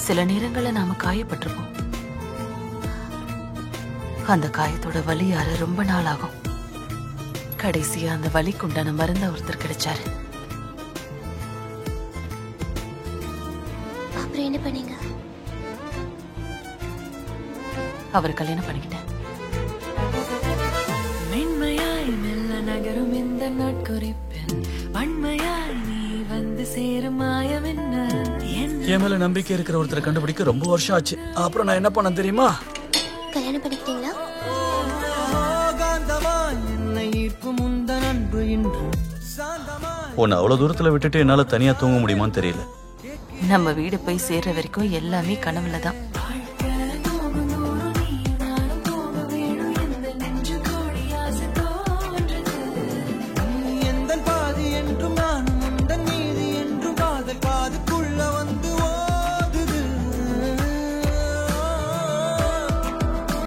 சில நேரங்கள்ல நாம காயப்பட்டிருப்போம். அந்த காயத்தோட வலி ஆற ரொம்ப நாள் ஆகும். கடைசியா அந்த வலிக்குண்டான மருந்த ஒருத்தர் கிடைச்சாரு. அப்புறம் என்ன பண்ணீங்க? அவர் கல்யாணம் பண்ணிக்கிட்டேன். மென்மையாய் மெல்ல நகரும் இந்த நாட்குறிப்பில் வன்மையாய் நீ வந்து சேரும் மாயம் என்ன? என் மேல நம்பிக்கை இருக்கிற ஒருத்தரை கண்டுபிடிக்க ரொம்ப வருஷம் ஆச்சு. அப்புறம் நான் என்ன பண்ண தெரியுமா? கல்யாணம் பண்ணிக்கிட்டீங்களா? உன்னை அவ்வளவு தூரத்துல விட்டுட்டு என்னால தனியா தூங்க முடியுமான்னு தெரியல. நம்ம வீடு போய் சேர்ற வரைக்கும் எல்லாமே கனவுல தான். பாதி என்றும் நான் முந்தன் நீதி என்றும் காதல் பாதுக்குள்ள வந்து